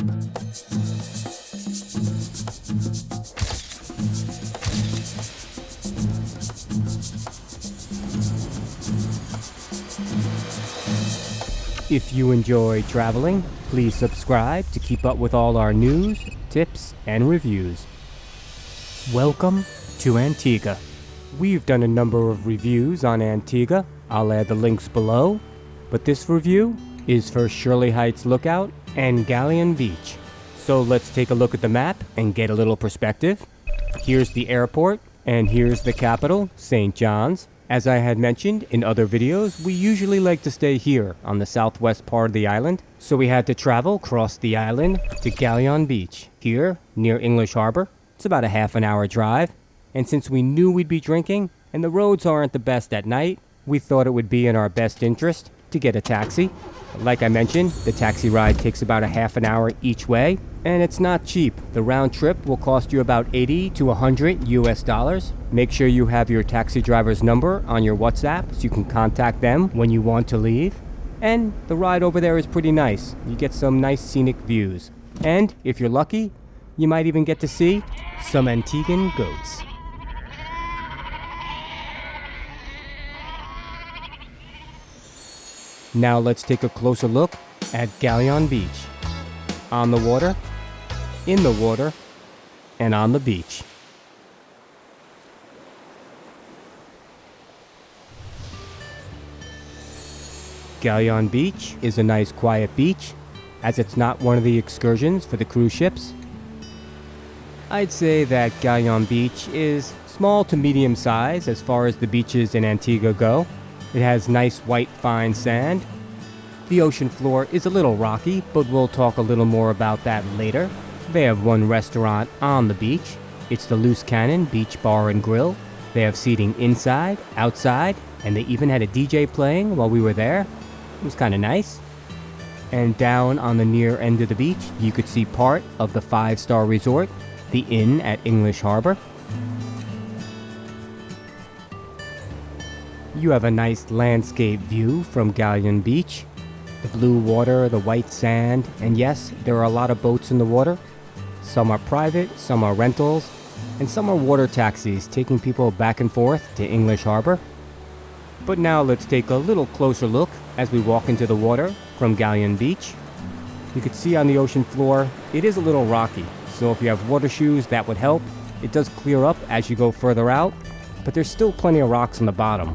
If you enjoy traveling, please subscribe to keep up with all our news, tips, and reviews. Welcome to Antigua. We've done a number of reviews on Antigua. I'll add the links below, but this review is for Shirley Heights Lookout and Galleon Beach. So let's take a look at the map and get a little perspective. Here's the airport, and here's the capital, St. John's. As I had mentioned in other videos, we usually like to stay here on the southwest part of the island, so we had to travel across the island to Galleon Beach, here near English Harbour. It's about a half an hour drive, and since we knew we'd be drinking and the roads aren't the best at night, we thought it would be in our best interest to get a taxi. Like I mentioned, the taxi ride takes about a half an hour each way, and it's not cheap. The round trip will cost you about 80 to 100 US dollars. Make sure you have your taxi driver's number on your WhatsApp so you can contact them when you want to leave. And the ride over there is pretty nice. You get some nice scenic views. And if you're lucky, you might even get to see some Antiguan goats. Now let's take a closer look at Galleon Beach. On the water, in the water, and on the beach. Galleon Beach is a nice quiet beach, as it's not one of the excursions for the cruise ships. I'd say that Galleon Beach is small to medium size as far as the beaches in Antigua go. It has nice white fine sand. The ocean floor is a little rocky, but we'll talk a little more about that later. They have one restaurant on the beach. It's the Loose Cannon Beach Bar and Grill. They have seating inside, outside, and they even had a DJ playing while we were there. It was kind of nice. And down on the near end of the beach, you could see part of the 5-star resort, the Inn at English Harbour. You have a nice landscape view from Galleon Beach. The blue water, the white sand, and yes, there are a lot of boats in the water. Some are private, some are rentals, and some are water taxis taking people back and forth to English Harbour. But now let's take a little closer look as we walk into the water from Galleon Beach. You can see on the ocean floor, it is a little rocky, so if you have water shoes, that would help. It does clear up as you go further out, but there's still plenty of rocks on the bottom.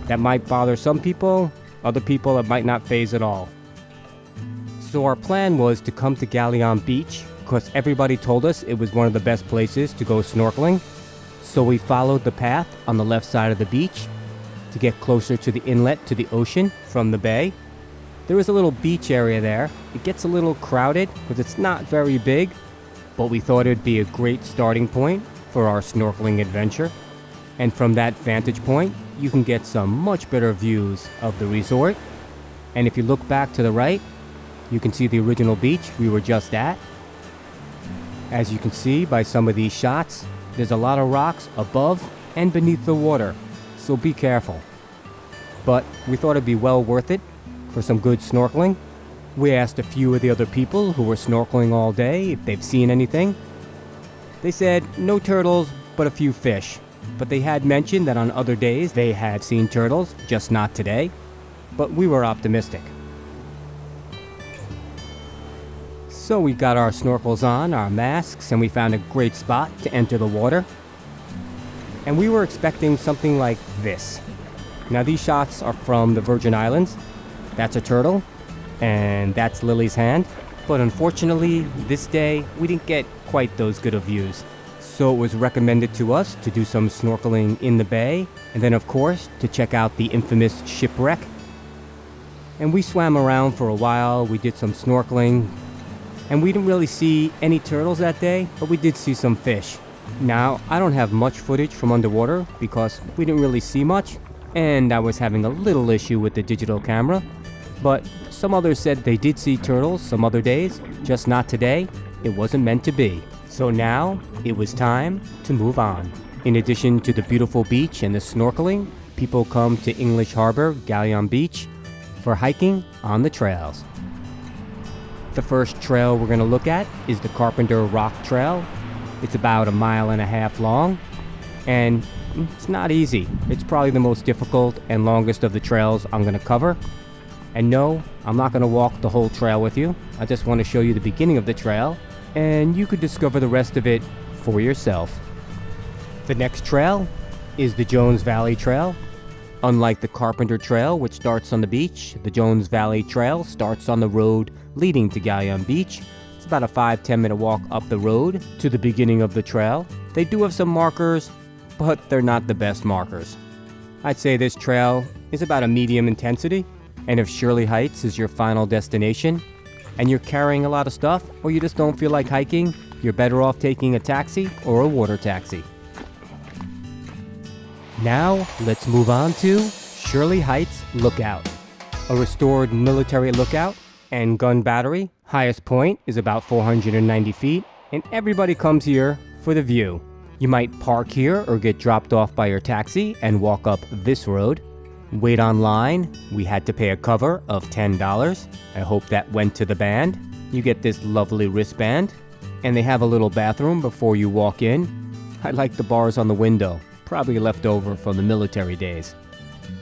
That might bother some people, other people it might not faze at all. So our plan was to come to Galleon Beach because everybody told us it was one of the best places to go snorkeling. So we followed the path on the left side of the beach to get closer to the inlet to the ocean from the bay. There is a little beach area there. It gets a little crowded because it's not very big, but we thought it'd be a great starting point for our snorkeling adventure. And from that vantage point, you can get some much better views of the resort. And if you look back to the right, you can see the original beach we were just at. As you can see by some of these shots, there's a lot of rocks above and beneath the water, so be careful. But we thought it'd be well worth it for some good snorkeling. We asked a few of the other people who were snorkeling all day if they've seen anything. They said no turtles, but a few fish. But they had mentioned that on other days they had seen turtles, just not today. But we were optimistic. So we got our snorkels on, our masks, and we found a great spot to enter the water. And we were expecting something like this. Now these shots are from the Virgin Islands. That's a turtle, and that's Lily's hand. But unfortunately, this day, we didn't get quite those good of views. So it was recommended to us to do some snorkeling in the bay, and then of course, to check out the infamous shipwreck. And we swam around for a while, we did some snorkeling, and we didn't really see any turtles that day, but we did see some fish. Now, I don't have much footage from underwater because we didn't really see much, and I was having a little issue with the digital camera, but some others said they did see turtles some other days, just not today. It wasn't meant to be. So now, it was time to move on. In addition to the beautiful beach and the snorkeling, people come to English Harbour, Galleon Beach, for hiking on the trails. The first trail we're going to look at is the Carpenter Rock Trail. It's about 1.5 miles long, and it's not easy. It's probably the most difficult and longest of the trails I'm going to cover. And no, I'm not going to walk the whole trail with you. I just want to show you the beginning of the trail, and you could discover the rest of it for yourself. The next trail is the Jones Valley Trail. Unlike the Carpenter Trail, which starts on the beach, the Jones Valley Trail starts on the road leading to Galleon Beach. It's about a 5-10 minute walk up the road to the beginning of the trail. They do have some markers, but they're not the best markers. I'd say this trail is about a medium intensity, and if Shirley Heights is your final destination, and you're carrying a lot of stuff, or you just don't feel like hiking, you're better off taking a taxi or a water taxi. Now, let's move on to Shirley Heights Lookout, a restored military lookout and gun battery. Highest point is about 490 feet, and everybody comes here for the view. You might park here or get dropped off by your taxi and walk up this road. Wait online. We had to pay a cover of $10. I hope that went to the band. You get this lovely wristband, and they have a little bathroom before you walk in. I like the bars on the window, probably left over from the military days.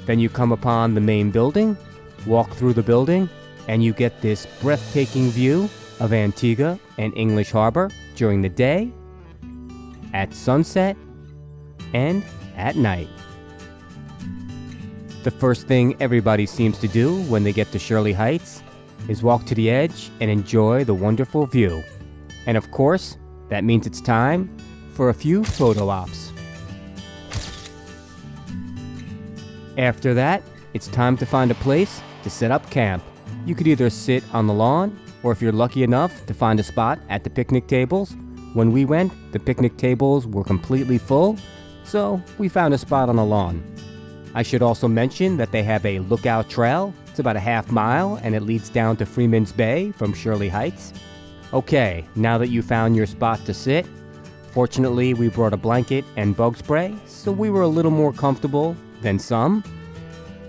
Then you come upon the main building, walk through the building, and you get this breathtaking view of Antigua and English Harbour during the day, at sunset, and at night. The first thing everybody seems to do when they get to Shirley Heights is walk to the edge and enjoy the wonderful view. And of course, that means it's time for a few photo ops. After that, it's time to find a place to set up camp. You could either sit on the lawn, or if you're lucky enough to find a spot at the picnic tables. When we went, the picnic tables were completely full, so we found a spot on the lawn. I should also mention that they have a lookout trail. It's about 1/2 mile, and it leads down to Freeman's Bay from Shirley Heights. Okay, now that you found your spot to sit, fortunately we brought a blanket and bug spray, so we were a little more comfortable than some.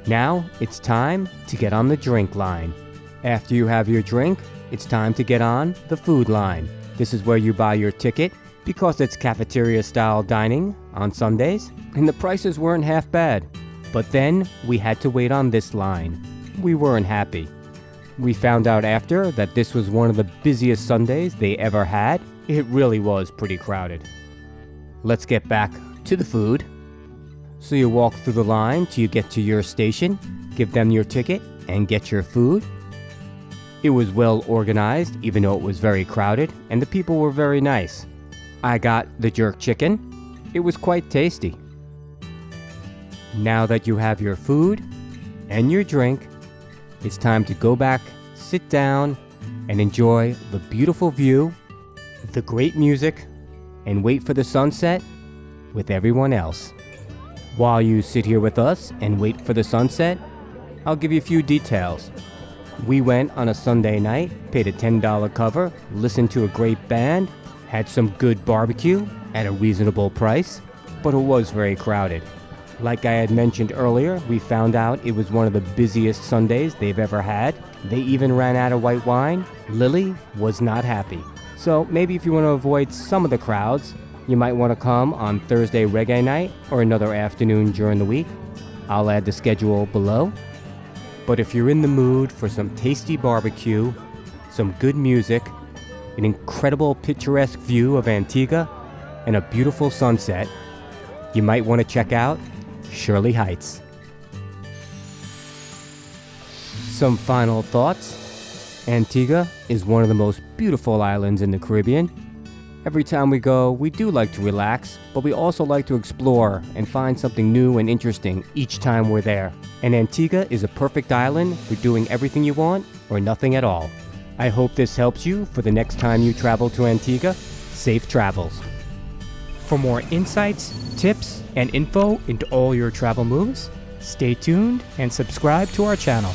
Now it's time to get on the drink line. After you have your drink, it's time to get on the food line. This is where you buy your ticket because it's cafeteria-style dining on Sundays, and the prices weren't half bad. But then we had to wait on this line. We weren't happy. We found out after that this was one of the busiest Sundays they ever had. It really was pretty crowded. Let's get back to the food. So you walk through the line till you get to your station, give them your ticket, and get your food. It was well organized, even though it was very crowded, and the people were very nice. I got the jerk chicken. It was quite tasty. Now that you have your food and your drink, it's time to go back, sit down, and enjoy the beautiful view, the great music, and wait for the sunset with everyone else. While you sit here with us and wait for the sunset, I'll give you a few details. We went on a Sunday night, paid a $10 cover, listened to a great band, had some good barbecue at a reasonable price, but it was very crowded. Like I had mentioned earlier, we found out it was one of the busiest Sundays they've ever had. They even ran out of white wine. Lily was not happy. So maybe if you want to avoid some of the crowds, you might want to come on Thursday reggae night or another afternoon during the week. I'll add the schedule below. But if you're in the mood for some tasty barbecue, some good music, an incredible picturesque view of Antigua, and a beautiful sunset, you might want to check out Shirley Heights. Some final thoughts. Antigua is one of the most beautiful islands in the Caribbean. Every time we go, we do like to relax, but we also like to explore and find something new and interesting each time we're there. And Antigua is a perfect island for doing everything you want or nothing at all. I hope this helps you for the next time you travel to Antigua. Safe travels. For more insights, tips, and info into all your travel moves, stay tuned and subscribe to our channel.